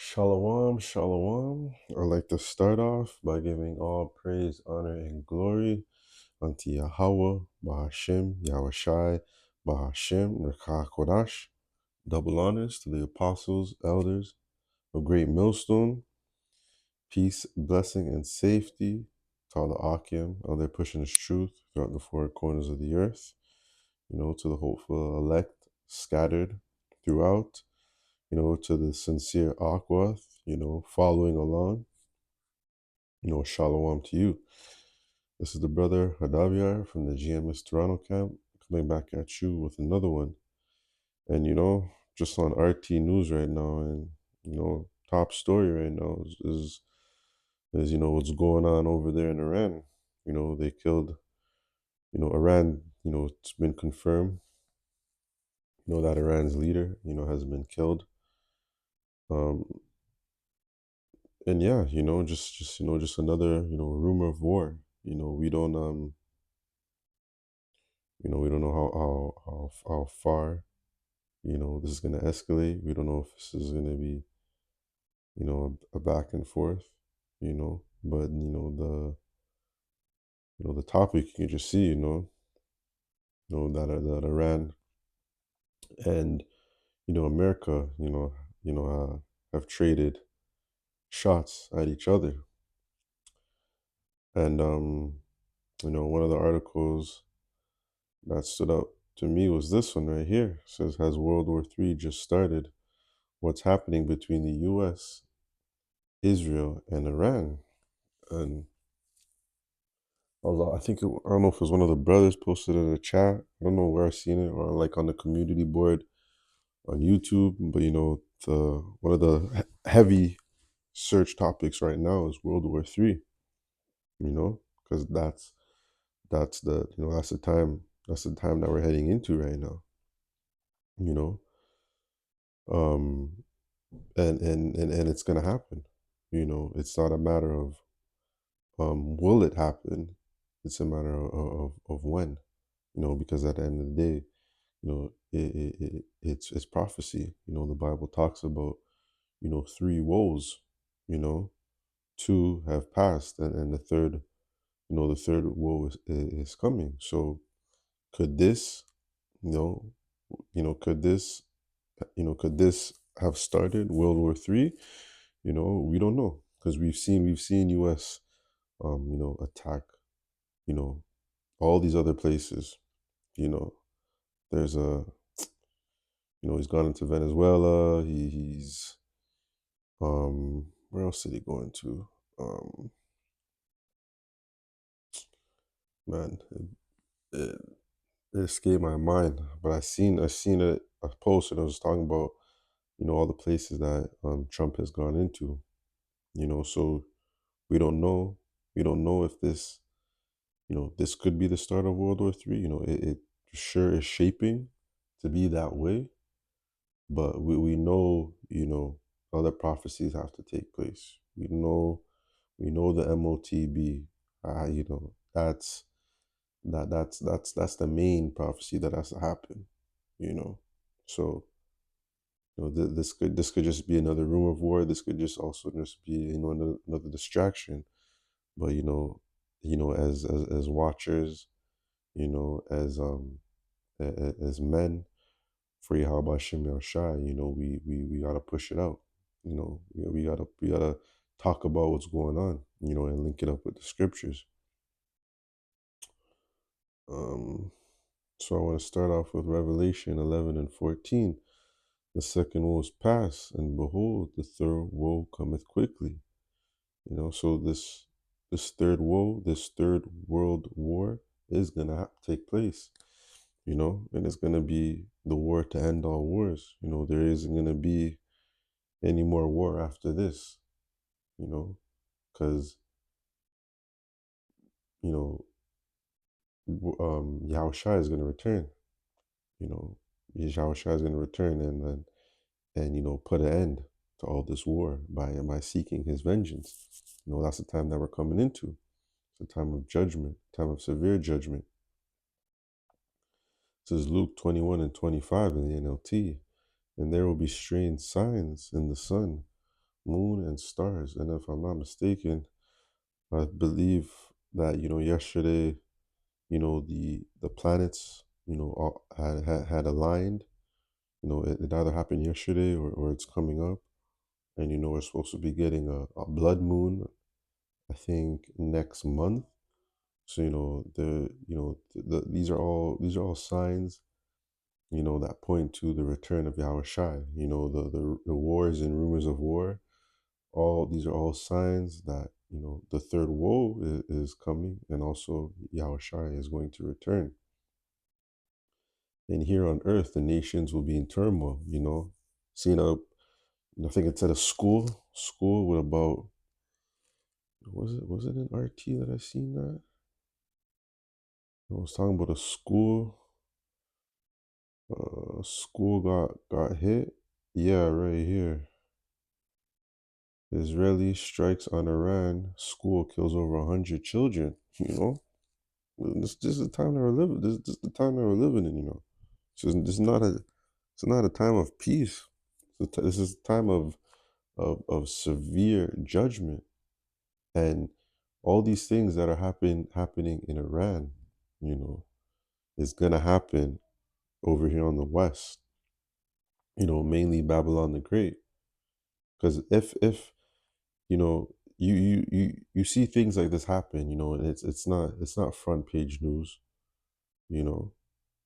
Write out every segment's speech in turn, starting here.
Shalom, shalom. I'd like to start off by giving all praise, honor, and glory unto Yahweh, Bahashem, Yahushai, Bahashem, Rekha Kodash. Double honors to the apostles, elders of Great Millstone. Peace, blessing, and safety to all the Akim out there pushing His truth throughout the four corners of the earth. To the hopeful elect scattered throughout. To the sincere Akwath, following along, shalom to you. This is the brother Hadavyar from the GMS Toronto camp coming back at you with another one. And, just on RT News right now, and, top story right now is what's going on over there in Iran. They killed, Iran, it's been confirmed, that Iran's leader, has been killed. Um, and yeah, just another, rumor of war. We don't know how far, this is gonna escalate. We don't know if this is gonna be, a back and forth, but the topic you can just see, that Iran and America, have traded shots at each other, and one of the articles that stood out to me was this one right here. It says, has World War III just started? What's happening between the U.S., Israel, and Iran? And I think I don't know if it was one of the brothers posted in the chat. I don't know where I seen it, or like on the community board on YouTube. But one of the heavy search topics right now is World War III. Because that's the time that we're heading into right now. Um, and it's gonna happen. It's not a matter of will it happen. It's a matter of when. Because at the end of the day, it's prophecy. The Bible talks about three woes. Two have passed, and the third woe is coming. So could this, you know, could this have started World War III? We don't know, because we've seen U.S. Attack, all these other places. There's he's gone into Venezuela. He's where else did he go into? Man, it, it escaped my mind. But I seen a post, and I was talking about all the places that Trump has gone into. So we don't know. We don't know if this could be the start of World War III. It sure is shaping to be that way. But we know, other prophecies have to take place. We know the MOTB. That's the main prophecy that has to happen. So this could just be another rumor of war. This could just also just be another distraction. But as watchers, as men for Yahweh Shem Yahushai, we gotta push it out. We gotta talk about what's going on, and link it up with the scriptures. So I want to start off with Revelation 11 and 14. The second woe is past, and behold, the third woe cometh quickly. So this third woe, this third world war is gonna take place. And it's gonna be the war to end all wars. There isn't gonna be any more war after this. Because Yahushua is gonna return. Yahushua is gonna return and put an end to all this war by seeking his vengeance. That's the time that we're coming into. It's a time of judgment, time of severe judgment. It says Luke 21 and 25 in the NLT. And there will be strange signs in the sun, moon, and stars. And if I'm not mistaken, I believe that yesterday, the planets, all had aligned. It either happened yesterday or it's coming up, and we're supposed to be getting a blood moon, I think, next month. So these are all signs, that point to the return of Yahweh Shai. The wars and rumors of war. All these are all signs that the third woe is coming, and also Yahweh Shai is going to return. And here on earth, the nations will be in turmoil. Seeing I think it's at a school with about, was it an RT that I seen that? I was talking about a school. School got hit. Yeah, right here. Israeli strikes on Iran. School kills over 100 children. This is the time that we're living. This is the time that we're living in. This is not a. It's not a time of peace. This is a time of severe judgment, and all these things that are happening in Iran. You know, is gonna happen over here on the West. Mainly Babylon the Great. Because if you see things like this happen, and it's not front page news, you know.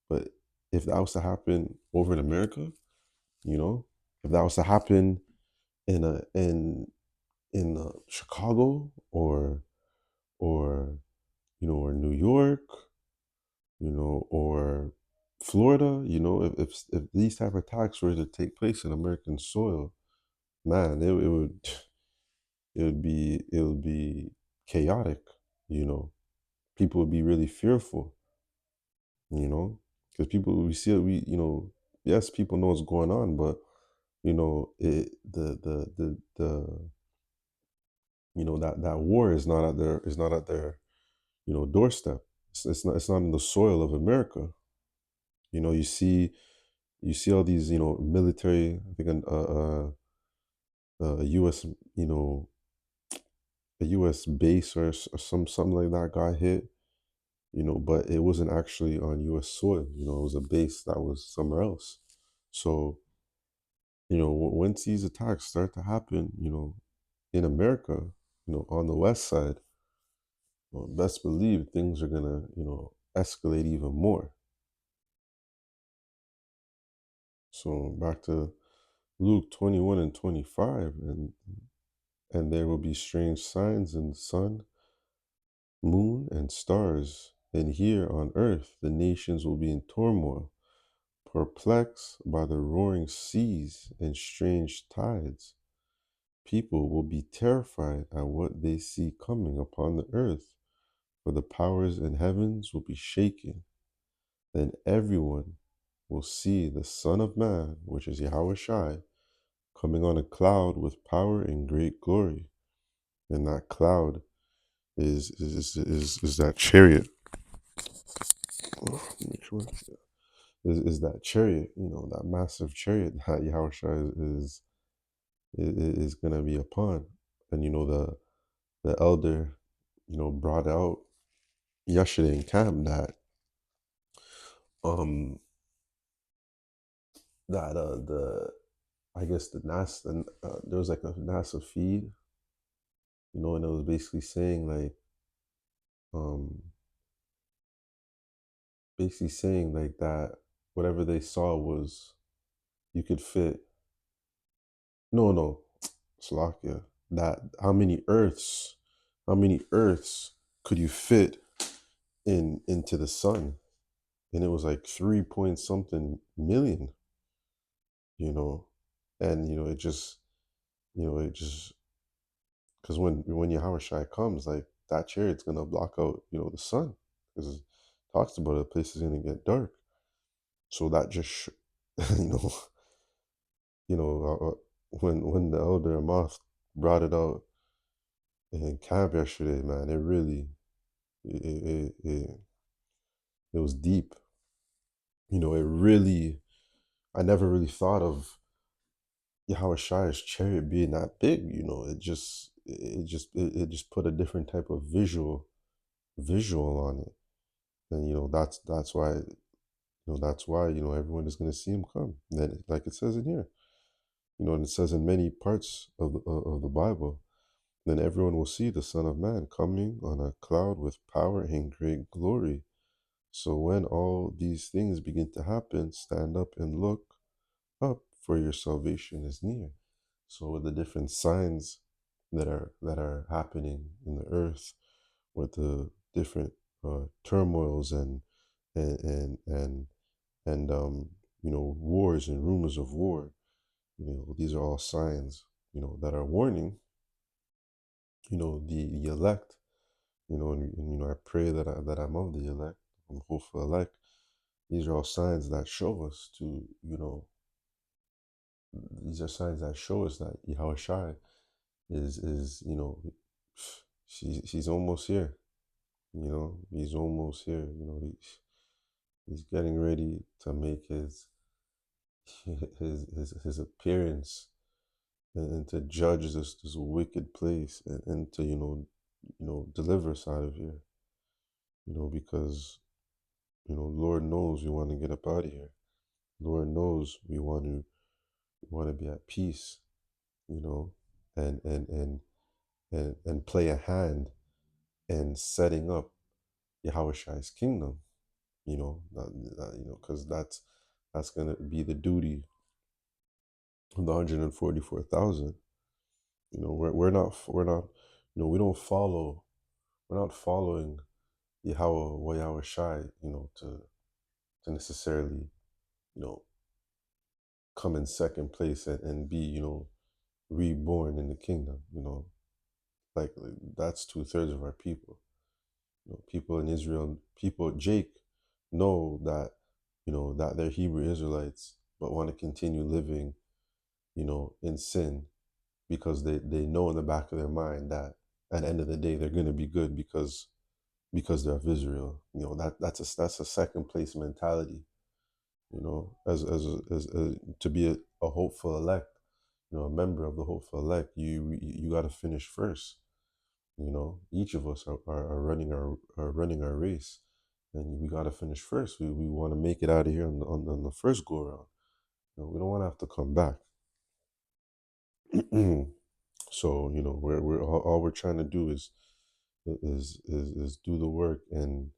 But if that was to happen over in America, you know, if that was to happen in Chicago or or New York, or Florida, if these type of attacks were to take place in American soil, man, it would be chaotic. you know People would be really fearful, because people, we see it, yes, people know what's going on, but that war is not at their doorstep. It's not in the soil of America. You see all these military, I think, a US, a US base or something like that got hit, but it wasn't actually on US soil. It was a base that was somewhere else. So, once these attacks start to happen, in America, on the West side, well, best believe things are gonna, escalate even more. So back to Luke 21 and 25, and there will be strange signs in the sun, moon, and stars, and here on earth the nations will be in turmoil, perplexed by the roaring seas and strange tides. People will be terrified at what they see coming upon the earth, for the powers in heavens will be shaken. Then everyone will see the Son of Man, which is Yahweh Shai, coming on a cloud with power and great glory. And that cloud is that chariot. Make sure. Is that chariot, that massive chariot that Yahweh Shai is gonna be upon. And the elder, brought out yesterday in camp that um the I guess the NASA, there was like a NASA feed, and it was basically saying like um that whatever they saw was, you could fit, no, Slovakia, that how many earths could you fit into the sun, and it was like 3 point something million, you know and it just because when Yahweh Shai comes, like, that chariot's gonna block out the sun, because it talks about the place is gonna get dark. So that just you know when the elder Amoth brought it out in camp yesterday, man, it really it was deep. It really, I never really thought of Yahweh chariot being that big, it just put a different type of visual on it. And that's why everyone is going to see him come. And then, like it says in here, and it says in many parts of the Bible, then everyone will see the Son of Man coming on a cloud with power and great glory. So when all these things begin to happen, stand up and look up, for your salvation is near. So with the different signs that are happening in the earth, with the different turmoils and and and and wars and rumors of war, these are all signs, that are warning, the elect, and I pray that I'm of the elect, I'm hopeful elect. These are all signs that show us these are signs that show us that Yahweh Shai is she's almost here. He's almost here. He's getting ready to make his his appearance, and to judge this wicked place, and to deliver us out of here. Because Lord knows we want to get up out of here. Lord knows we want to be at peace. You know, and play a hand in setting up Yahweh Shai's kingdom. Because that's gonna be the duty of the 144,000. We're not we don't follow. We're not following Yahweh Shai, to necessarily, you know, come in second place and be, reborn in the kingdom. Like that's 2/3 of our people. People in Israel, Jake, know that, that they're Hebrew Israelites, but want to continue living, in sin, because they know in the back of their mind that at the end of the day they're going to be good because they're of Israel. That's a second place mentality. As to be a hopeful elect, a member of the hopeful elect, you got to finish first. Each of us are running our race, and we got to finish first. We want to make it out of here on the first go around. We don't want to have to come back. So we're all we're trying to do is do the work, and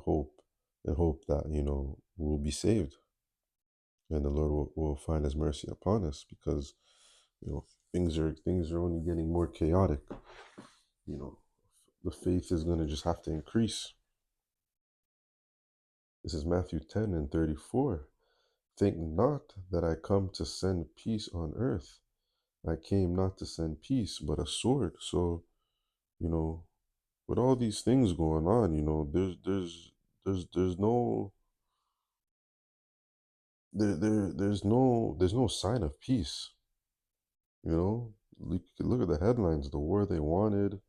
hope that we'll be saved, and the Lord will find His mercy upon us, because things are only getting more chaotic. The faith is going to just have to increase. This is Matthew 10:34. Think not that I come to send peace on earth. I came not to send peace, but a sword. So, you know, with all these things going on, there's no there's no sign of peace. Look at the headlines, the war they wanted,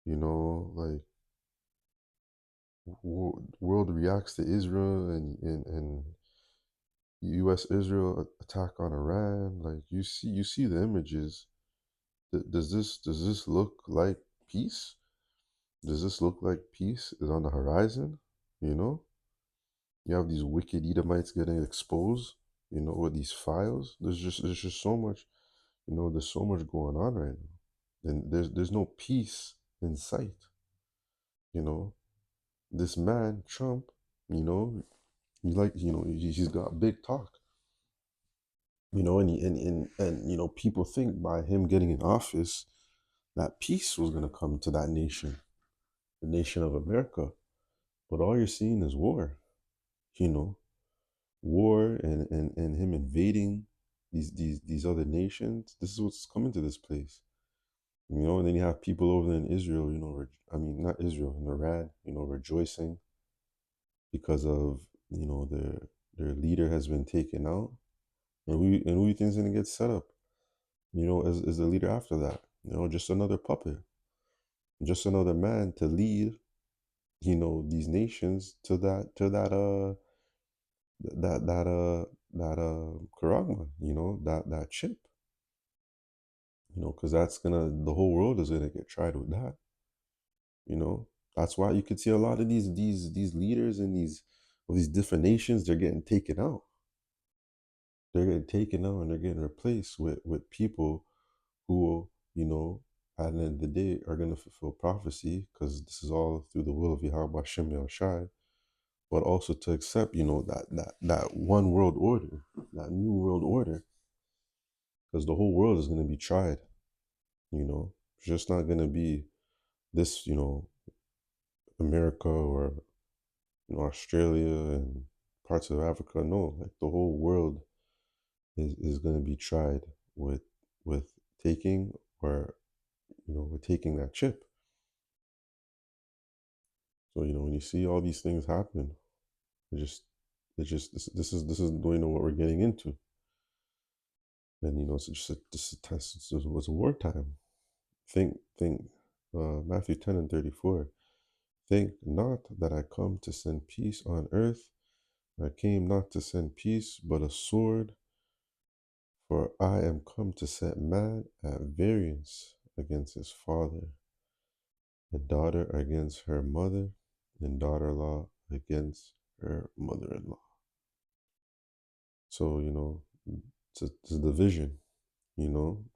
like world reacts to Israel, and U.S. Israel attack on Iran. Like you see the images. Does this look like peace? Does this look like peace is on the horizon? You know, you have these wicked Edomites getting exposed. With these files. There's just so much. There's so much going on right now, and there's no peace in sight. You know, this man Trump. He's got big talk. And people think by him getting in office that peace was going to come to that nation, the nation of America. But all you're seeing is war. You know, war, and him invading these other nations. This is what's coming to this place. And then you have people over there in Israel. Not Israel, in Iran. Rejoicing because of their leader has been taken out, and who you think is going to get set up? As the leader after that. Just another puppet, just another man to lead. These nations to that charagma, that chip, because the whole world is gonna get tried with that, you know. That's why you could see a lot of these leaders in these of these different nations, they're getting taken out. They're getting taken out and they're getting replaced with people who, at the end of the day are gonna fulfill prophecy, because this is all through the will of Yahweh Shem Yahushai, but also to accept, that one world order, that new world order, because the whole world is going to be tried. It's just not going to be this, America or Australia and parts of Africa. No, like the whole world is going to be tried with with taking or with taking that chip. So when you see all these things happen, this is what we're getting into. And it's just this is a test. It was a wartime. Think Matthew 10:34. Think not that I come to send peace on earth. I came not to send peace, but a sword. For I am come to set man at variance against his father, and daughter against her mother, and daughter-in-law against her mother-in-law. So, it's a division,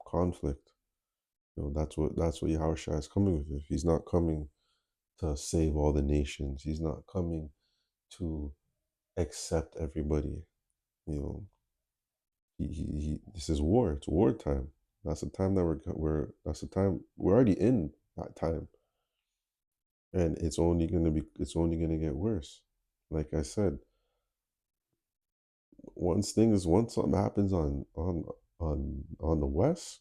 conflict. That's what Yahushua is coming with. He's not coming to save all the nations. He's not coming to accept everybody. You know, this is war. It's wartime. That's the time that we're. That's the time we're already in that time, and it's only gonna be. It's only gonna get worse. Like I said, once something happens on the West,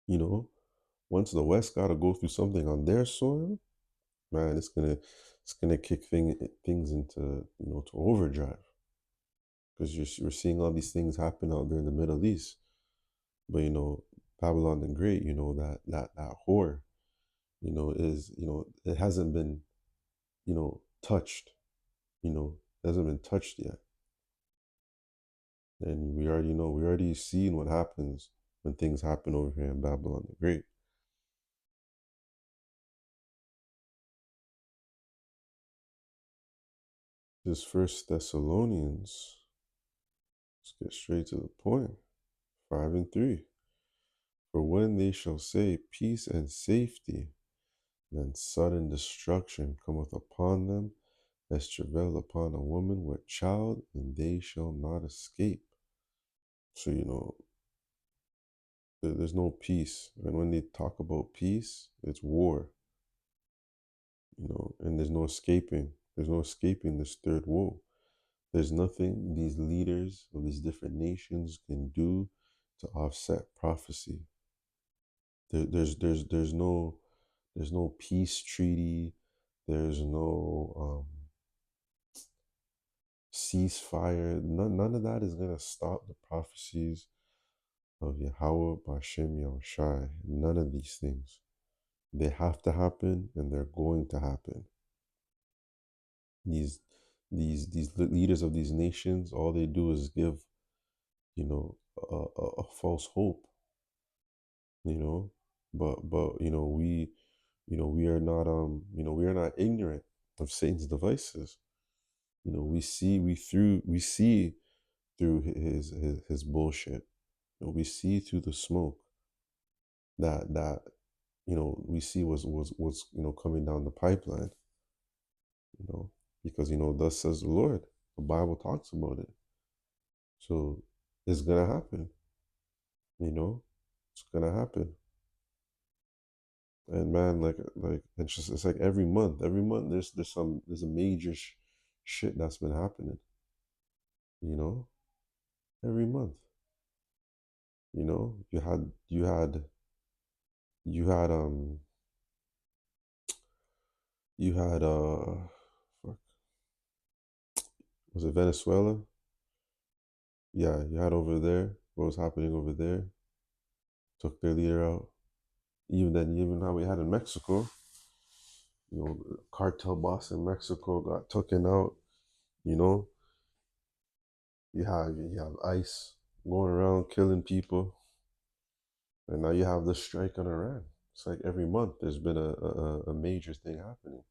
once the West got to go through something on their soil, man, it's gonna kick things into to overdrive, because you're seeing all these things happen out there in the Middle East. But Babylon the Great, that whore, is it hasn't been touched, it hasn't been touched yet, and we already seen what happens when things happen over here in Babylon the Great. This First Thessalonians, let's get straight to the point. 5:3. For when they shall say peace and safety, then sudden destruction cometh upon them as travail upon a woman with child, and they shall not escape. So, there's no peace. And when they talk about peace, it's war, and there's no escaping. There's no escaping this third woe. There's nothing these leaders of these different nations can do to offset prophecy. There's no peace treaty. There's no ceasefire. None of that is gonna stop the prophecies of Yahweh Bashem Yahushai. None of these things. They have to happen, and they're going to happen. These these leaders of these nations, all they do is give, a false hope. But we are not we are not ignorant of Satan's devices. We see through his bullshit. We see through the smoke that we see was coming down the pipeline. Because thus says the Lord. The Bible talks about it. So it's gonna happen. It's gonna happen. And man, like it's like every month there's a major shit that's been happening. Every month. You had you had fuck, was it Venezuela? Yeah, you had over there what was happening over there. Took their leader out. Even how we had in Mexico, cartel boss in Mexico got taken out. You know, You have ICE going around killing people, and now you have the strike on Iran. It's like every month there's been a major thing happening,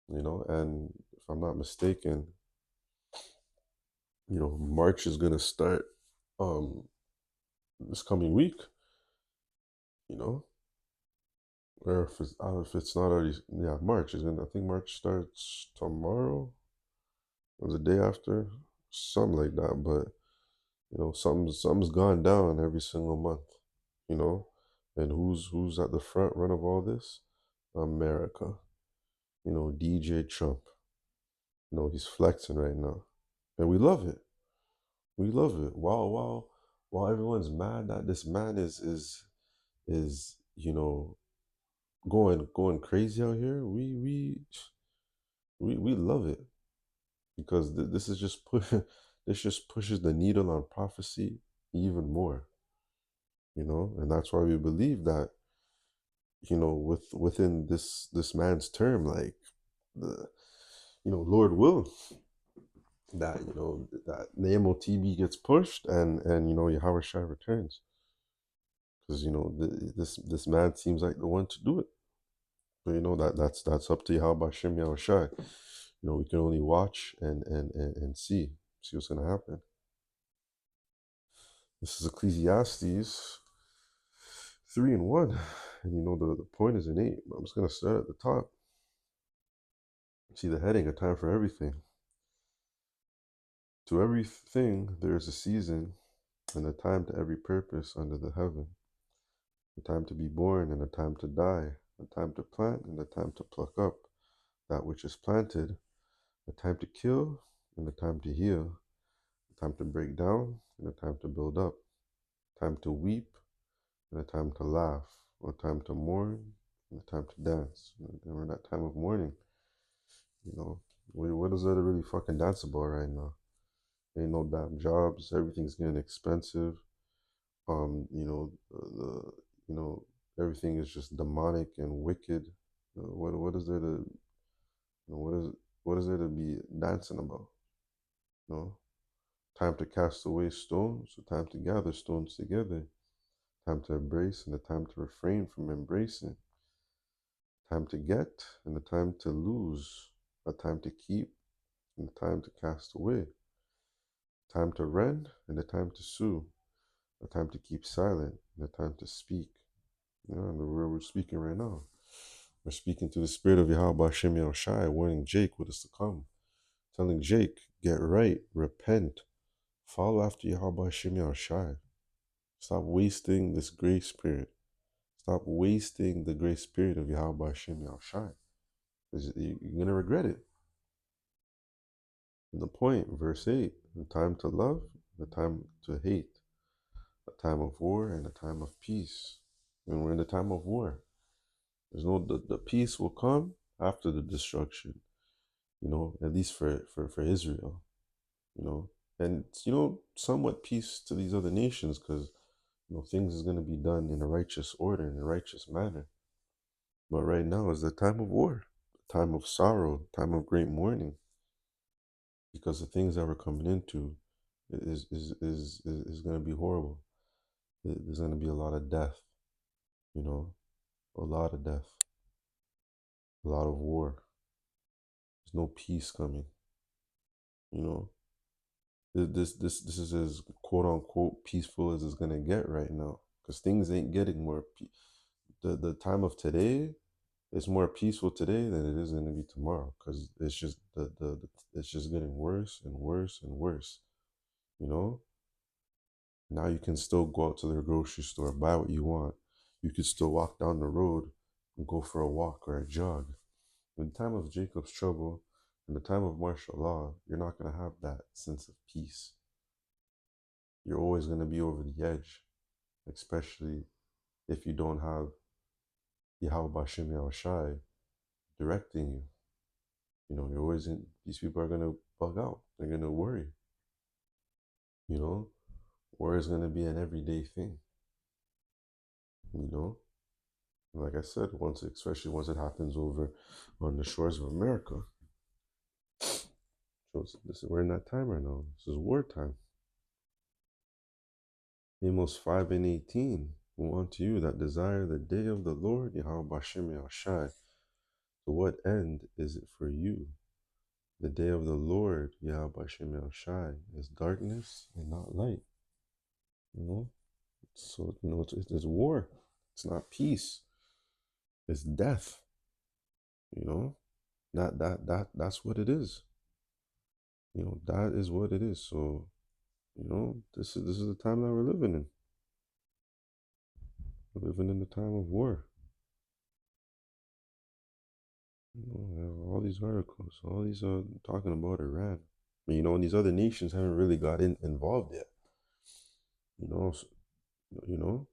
And if I'm not mistaken, March is gonna start um this coming week, you know, or if it's not already, yeah, March is gonna. I think March starts tomorrow or the day after, something like that. But something's gone down every single month, you know, and who's at the front run of all this? America, DJ Trump. He's flexing right now, and we love it. We love it. While everyone's mad that this man is going crazy out here, we love it because this is just this just pushes the needle on prophecy even more, and that's why we believe that within this man's term, like the Lord will that that the MOTB gets pushed and Yahweh Shai returns because this man seems like the one to do it. But that's up to Yahweh Shem Yahweh Shai. We can only watch and see what's gonna happen. This is Ecclesiastes 3:1, and the point is in 8. I'm just gonna start at the top. See the heading: a time for everything. To everything there is a season, and a time to every purpose under the heaven. A time to be born and a time to die, a time to plant and a time to pluck up that which is planted, a time to kill and a time to heal, a time to break down and a time to build up, a time to weep and a time to laugh, a time to mourn and a time to dance. And we're in that time of mourning, What is there to really fucking dance about right now? Ain't no damn jobs. Everything's getting expensive. Everything is just demonic and wicked. What is there to what is there to be dancing about? Time to cast away stones, a time to gather stones together, time to embrace and a time to refrain from embracing, time to get and a time to lose, a time to keep and a time to cast away, time to rend and a time to sue, a time to keep silent and a time to speak. And we're speaking right now. We're speaking to the spirit of Yahweh Shem Yahushai, warning Jake what is to come, telling Jake, get right, repent, follow after Yahweh Shem Yahushai. Stop wasting this grace spirit. Stop wasting the grace spirit of Yahweh Shem Yahushai. You're going to regret it. And the point, verse 8, the time to love, the time to hate, a time of war and a time of peace. And we're in the time of war. There's the peace will come after the destruction, at least for Israel, and somewhat peace to these other nations because things is going to be done in a righteous order, in a righteous manner. But right now is the time of war, time of sorrow, time of great mourning, because the things that we're coming into is going to be horrible. There's going to be a lot of death, a lot of death, a lot of war. There's no peace coming, This is as quote unquote peaceful as it's gonna get right now, because things ain't getting more. The time of today is more peaceful today than it is gonna be tomorrow, because it's just it's just getting worse and worse and worse. Now you can still go out to the grocery store, buy what you want. You could still walk down the road and go for a walk or a jog. In the time of Jacob's trouble, in the time of martial law, you're not gonna have that sense of peace. You're always going to be over the edge, especially if you don't have Yahweh Bashem Yahushai directing you. You're always these people are going to bug out. They're going to worry. War is going to be an everyday thing. Like I said, especially once it happens over on the shores of America, So we're in that time right now. This is wartime. Amos 5 and 18. Woe unto you that desire the day of the Lord, Yahweh Bashem Yahushai. To what end is it for you? The day of the Lord, Yahweh Bashem Yahushai, is darkness and not light. You know? So, it's war. It's not peace. It's death. You know? That's what it is. That is what it is. So, this is the time that we're living in. We're living in the time of war. All these articles, all these talking about Iran. But and these other nations haven't really got involved yet. You know,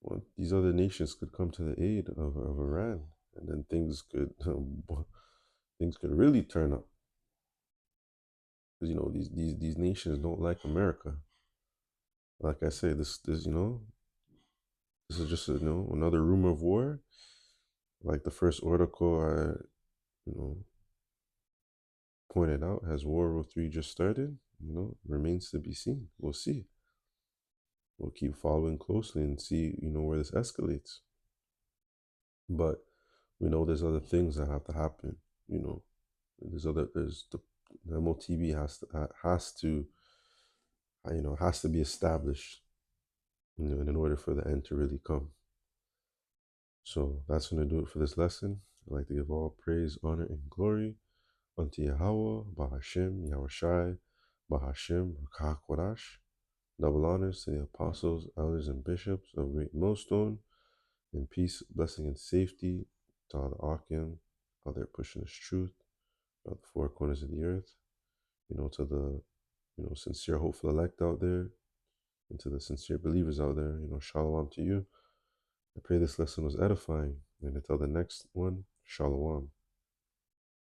well, these other nations could come to the aid of Iran, and then things could things could really turn up. Because these nations don't like America. Like I say, this is just another rumor of war. Like the first article I pointed out, has World War III just started? Remains to be seen. We'll see. We'll keep following closely and see where this escalates. But we know there's other things that have to happen. There's the MOTB has to be established. In order for the end to really come. So that's going to do it for this lesson. I'd like to give all praise, honor, and glory unto Yahweh, Bahashem, Yahushai, Bahashem, Rakah Kodash. Double honors to the apostles, elders, and bishops of Great Millstone, and peace, blessing, and safety to all the Akim out there pushing this truth out the four corners of the earth. To the sincere, hopeful elect out there, and to the sincere believers out there. Shalom to you. I pray this lesson was edifying, and until the next one, Shalom.